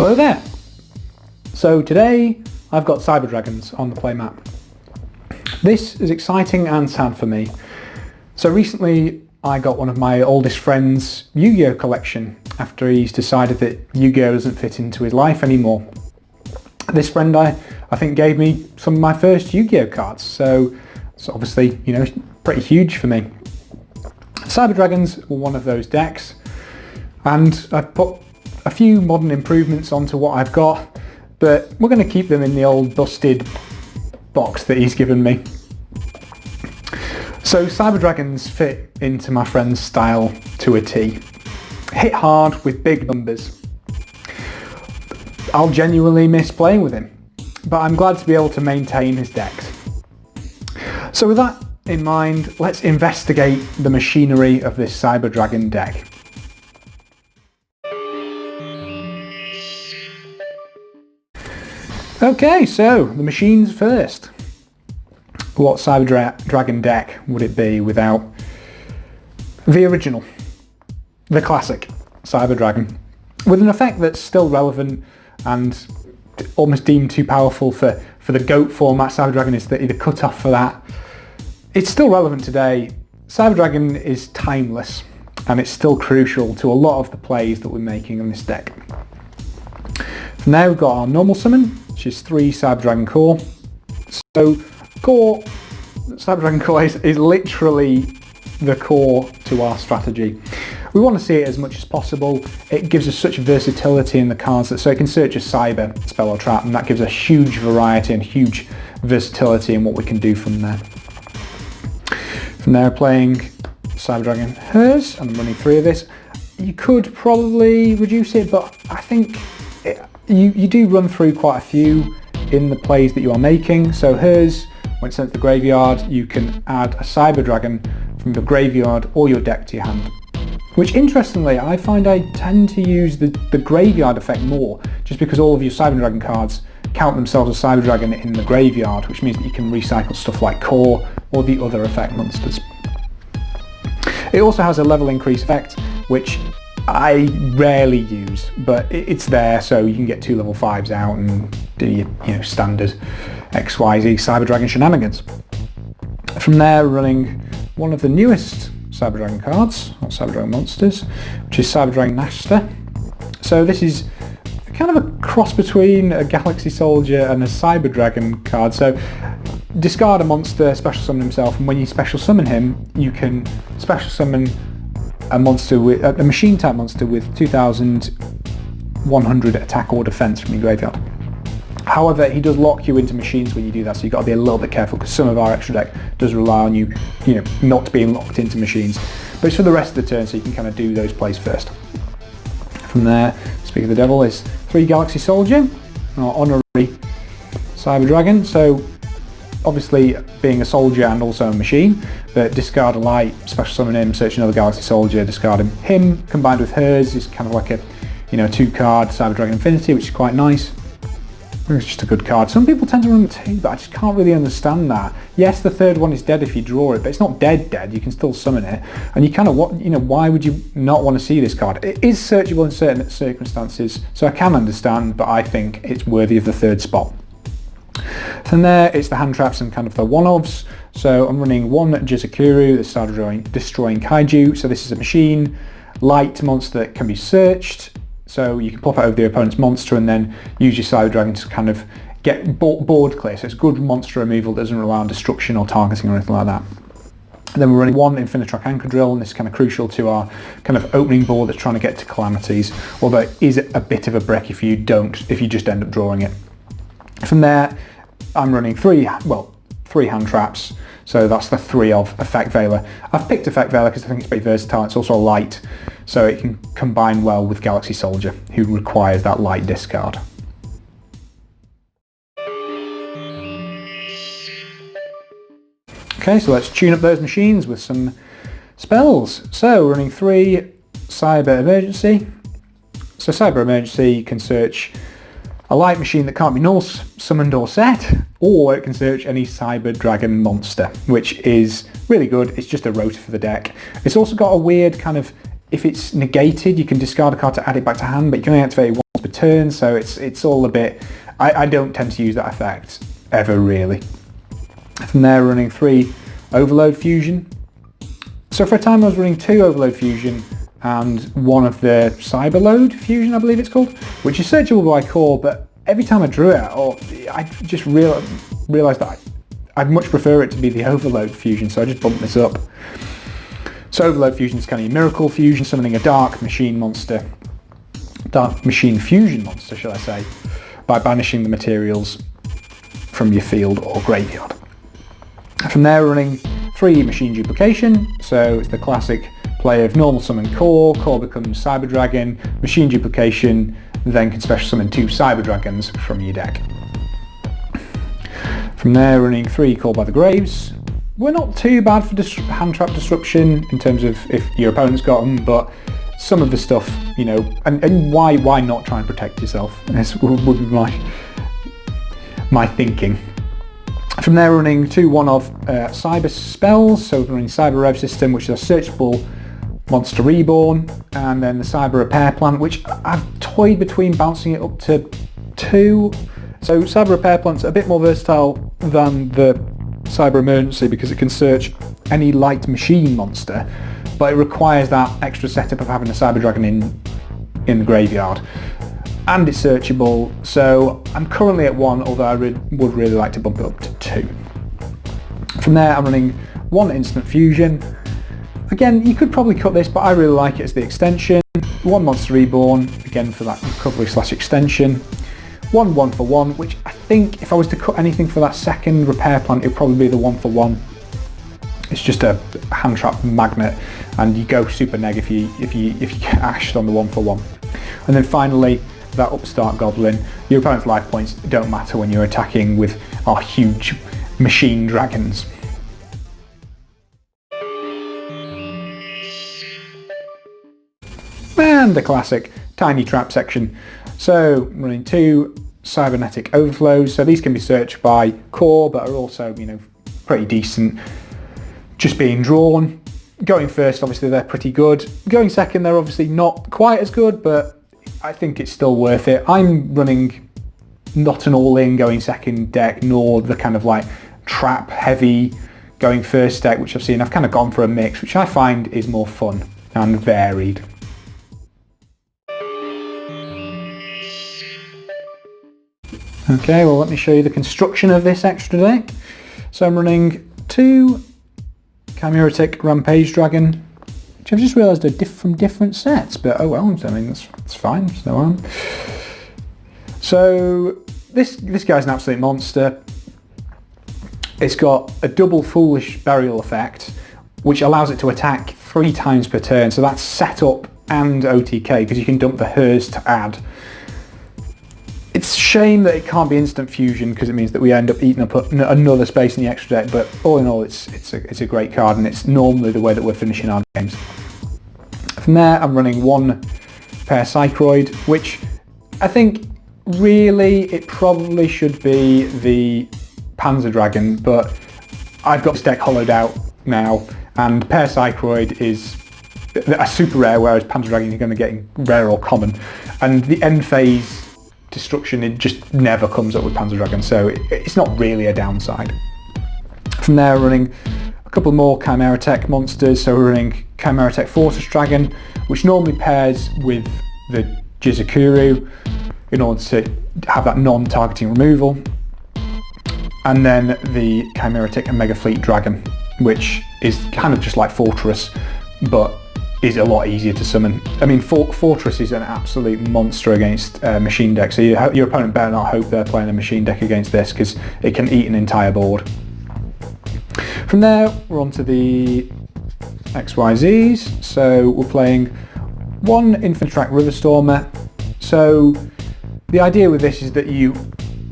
Hello there! So today I've got Cyber Dragons on the playmat. This is exciting and sad for me. So recently I got one of my oldest friends' Yu-Gi-Oh collection after he's decided that Yu-Gi-Oh doesn't fit into his life anymore. This friend I think gave me some of my first Yu-Gi-Oh cards, so it's obviously, you know, pretty huge for me. Cyber Dragons were one of those decks, and I've put a few modern improvements onto what I've got, but we're going to keep them in the old busted box that he's given me. So Cyber Dragons fit into my friend's style to a T. Hit hard with big numbers. I'll genuinely miss playing with him, but I'm glad to be able to maintain his decks. So with that in mind, let's investigate the machinery of this Cyber Dragon deck. Okay, so the machines first. What Cyber Dragon deck would it be without the original, the classic Cyber Dragon, with an effect that's still relevant and almost deemed too powerful for the GOAT format. Cyber Dragon is the cut-off for that. It's still relevant today. Cyber Dragon is timeless, and it's still crucial to a lot of the plays that we're making on this deck. So now we've got our normal summon, which is 3 Cyber Dragon Core. So core, Cyber Dragon Core is literally the core to our strategy. We want to see it as much as possible. It gives us such versatility in the cards, so it can search a cyber spell or trap, and that gives a huge variety and huge versatility in what we can do from there. From there, playing Cyber Dragon Herz, and I'm running 3 of this. You could probably reduce it, but I think you do run through quite a few in the plays that you are making. So Herz, when sent to the graveyard, you can add a Cyber Dragon from your graveyard or your deck to your hand. Which, interestingly, I find I tend to use the graveyard effect more, just because all of your Cyber Dragon cards count themselves as Cyber Dragon in the graveyard, which means that you can recycle stuff like Core or the other effect monsters. It also has a level increase effect, which I rarely use, but it's there, so you can get 2 level 5s out and do your standard XYZ Cyber Dragon shenanigans. From there, running one of the newest Cyber Dragon cards, or Cyber Dragon monsters, which is Cyber Dragon Nachster. So this is kind of a cross between a Galaxy Soldier and a Cyber Dragon card. So discard a monster, special summon himself, and when you special summon him, you can special summon a monster with a machine type monster with 2,100 attack or defense from your graveyard. However, he does lock you into machines when you do that, so you've got to be a little bit careful, because some of our extra deck does rely on you not being locked into machines. But it's for the rest of the turn, so you can kind of do those plays first. From there, Speak of the Devil is 3 Galaxy Soldier, our honorary Cyber Dragon. So obviously being a soldier and also a machine, but discard a light, special summon him, search another Galaxy Soldier, discard him. Him combined with Herz is kind of like a 2-card Cyber Dragon Infinity, which is quite nice. It's just a good card. Some people tend to run 2, but I just can't really understand that. Yes, the 3rd one is dead if you draw it, but it's not dead, you can still summon it. And you kind of, why would you not want to see this card? It is searchable in certain circumstances, so I can understand, but I think it's worthy of the 3rd spot. From there, it's the hand traps and kind of the one-offs. So I'm running 1 Jizukiru, the Cyber Destroying Kaiju. So this is a machine, light monster that can be searched. So you can pop it over the opponent's monster and then use your Cyber Dragon to kind of get board clear. So it's good monster removal that doesn't rely on destruction or targeting or anything like that. And then we're running 1 Infinitrack Anchor Drill, and this is kind of crucial to our kind of opening board that's trying to get to Calamities, although it is a bit of a brick if you just end up drawing it. From there, I'm running 3 hand traps, so that's the 3 of Effect Veiler. I've picked Effect Veiler because I think it's pretty versatile. It's also light, so it can combine well with Galaxy Soldier, who requires that light discard. Okay, so let's tune up those machines with some spells. So running 3 Cyber Emergency. So Cyber Emergency can search a light machine that can't be null summoned or set, or it can search any Cyber Dragon monster, which is really good. It's just a rotor for the deck. It's also got a weird kind of if it's negated, you can discard a card to add it back to hand, but you can only activate it once per turn, so it's all a bit... I don't tend to use that effect ever, really. From there, running 3 Overload Fusion. So for a time I was running 2 Overload Fusion and 1 of the Cyberload Fusion, I believe it's called, which is searchable by core, but every time I drew it, I just realised that I'd much prefer it to be the Overload Fusion, so I just bumped this up. So Overload Fusion is kind of your Miracle Fusion, summoning a Dark Machine Fusion monster, shall I say, by banishing the materials from your field or graveyard. From there, running 3 Machine Duplication, so it's the classic play of normal summon core becomes Cyber Dragon, Machine Duplication, then can special summon 2 Cyber Dragons from your deck. From there, running 3 Call by the Graves. We're not too bad for hand trap disruption in terms of if your opponent's got them, but some of the stuff, you know, and why not try and protect yourself? This would be my thinking. From there, running 2 one-off cyber spells, so running Cyber Revsystem, which is a searchable Monster Reborn, and then the Cyber Repair Plant, which I've toyed between bouncing it up to 2. So Cyber Repair Plant's a bit more versatile than the Cyber Emergency because it can search any light machine monster, but it requires that extra setup of having a Cyber Dragon in the graveyard. And it's searchable, so I'm currently at 1, although I would really like to bump it up to 2. From there, I'm running 1 Instant Fusion. Again, you could probably cut this, but I really like it as the extension. 1 Monster Reborn, again for that recovery/extension. 1 1-for-1, which I think if I was to cut anything for that second repair plant, it would probably be the 1-for-1. It's just a hand trap magnet, and you go super neg if you get ashed on the 1-for-1. And then finally, that Upstart Goblin. Your opponent's life points don't matter when you're attacking with our huge machine dragons. And the classic tiny trap section. So running 2 Cybernetic Overflows. So these can be searched by core, but are also, you know, pretty decent just being drawn. Going first, obviously they're pretty good. Going second, they're obviously not quite as good, but I think it's still worth it. I'm running not an all-in going second deck, nor the kind of like trap heavy going first deck, which I've seen. I've kind of gone for a mix, which I find is more fun and varied. Okay, well let me show you the construction of this extra deck. So I'm running 2 Chimeratech Rampage Dragon, which I've just realised are from different sets, but oh well, I mean that's fine, it's no harm. So this guy's an absolute monster. It's got a double Foolish Burial effect, which allows it to attack 3 times per turn, so that's setup and OTK, because you can dump the Herz to add. It's a shame that it can't be instant fusion because it means that we end up eating up another space in the extra deck, but all in all it's a great card, and it's normally the way that we're finishing our games. From there I'm running 1 Pair Cycroid, which I think really it probably should be the Panzer Dragon, but I've got this deck hollowed out now, and Pair Cycroid is a super rare, whereas Panzer Dragon you're going to get rare or common, and the end phase destruction, it just never comes up with Panzer Dragon, so it's not really a downside. From there, running a couple more Chimeratech monsters, so we're running Chimeratech Fortress Dragon, which normally pairs with the Jizukiru in order to have that non-targeting removal, and then the Chimeratech Mega Fleet Dragon, which is kind of just like Fortress, but is a lot easier to summon. I mean, Fortress is an absolute monster against machine deck, so your opponent better not hope they're playing a machine deck against this, because it can eat an entire board. From there, we're on to the XYZs, so we're playing 1 Infinitrack Riverstormer. So the idea with this is that you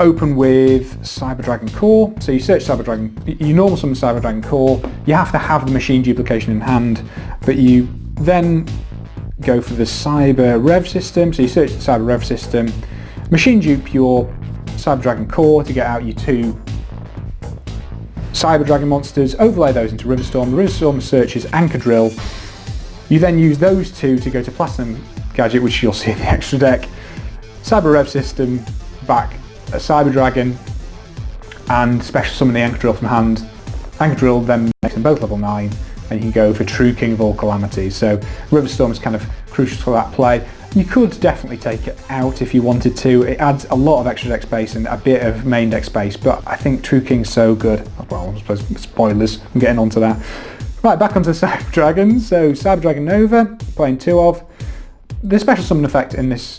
open with Cyber Dragon Core, so you search Cyber Dragon, you normal summon Cyber Dragon Core, you have to have the Machine Duplication in hand, but you then go for the Cyber Revsystem, so you search the Cyber Revsystem, Machine Dupe your Cyber Dragon Core to get out your 2 Cyber Dragon monsters, overlay those into Riverstorm. The Riverstorm searches Anchor Drill, You then use those two to go to Platinum Gadget, which you'll see in the extra deck, Cyber Revsystem, back a Cyber Dragon, and special summon the Anchor Drill from hand. Anchor Drill then makes them both level 9, and you can go for True King of all calamities. So River Storm is kind of crucial to that play. You could definitely take it out if you wanted to. It adds a lot of extra deck space and a bit of main deck space, but I think True King's so good. Well, I suppose spoilers, I'm getting onto that. Right, back onto Cyber Dragon. So Cyber Dragon Nova, playing 2 of. The special summon effect in this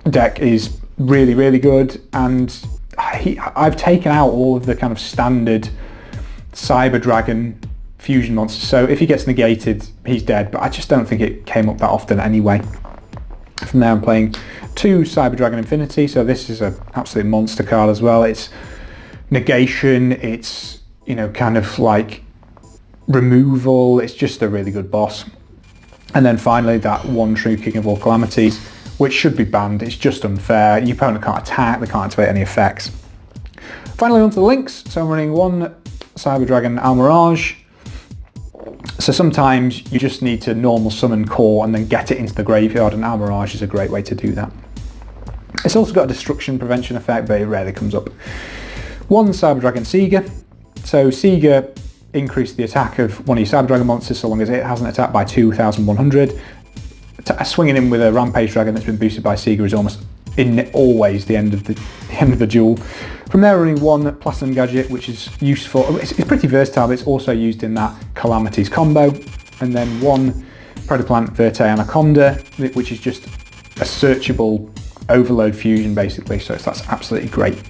deck is really, really good, and I've taken out all of the kind of standard Cyber Dragon fusion monsters, so if he gets negated, he's dead, but I just don't think it came up that often anyway. From there I'm playing 2 Cyber Dragon Infinity, so this is an absolute monster card as well. It's negation, it's, you know, kind of like removal, it's just a really good boss. And then finally that 1 True King of all calamities, which should be banned. It's just unfair. Your opponent can't attack, they can't activate any effects. Finally onto the links, so I'm running 1 Cyber Dragon Almirage. So sometimes you just need to normal summon core and then get it into the graveyard, and Almirage is a great way to do that. It's also got a destruction prevention effect, but it rarely comes up. 1 Cyber Dragon Seeger. So Seeger increase the attack of one of your Cyber Dragon monsters so long as it has an attack by 2,100. Swinging in with a Rampage Dragon that's been boosted by Seeger is always the end of the duel. From there, running 1 Platinum Gadget, which is useful. It's pretty versatile, but it's also used in that Calamities combo. And then 1 Predaplant Verte Anaconda, which is just a searchable overload fusion basically, so that's absolutely great.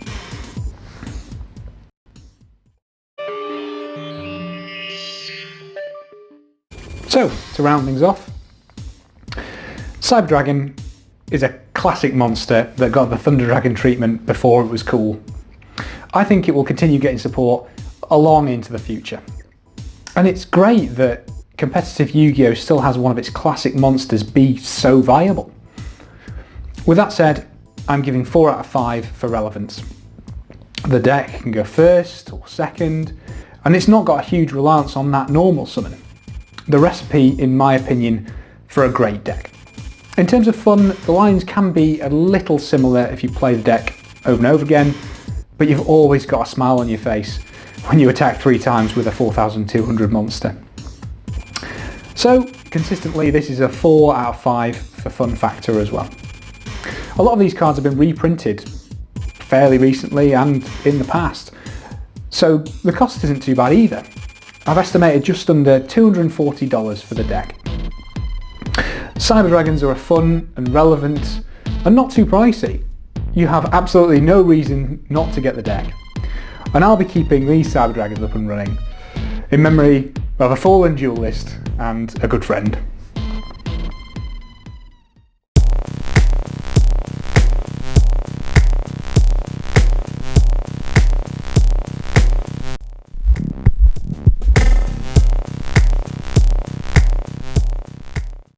So, to round things off, Cyber Dragon is a classic monster that got the Thunder Dragon treatment before it was cool. I think it will continue getting support along into the future. And it's great that competitive Yu-Gi-Oh! Still has one of its classic monsters be so viable. With that said, I'm giving 4 out of 5 for relevance. The deck can go first or second, and it's not got a huge reliance on that normal summon. The recipe, in my opinion, for a great deck. In terms of fun, the lines can be a little similar if you play the deck over and over again, but you've always got a smile on your face when you attack 3 times with a 4,200 monster. So, consistently, this is a 4 out of 5 for fun factor as well. A lot of these cards have been reprinted fairly recently and in the past, so the cost isn't too bad either. I've estimated just under $240 for the deck. Cyber Dragons are fun and relevant and not too pricey. You have absolutely no reason not to get the deck. And I'll be keeping these Cyber Dragons up and running in memory of a fallen duelist and a good friend.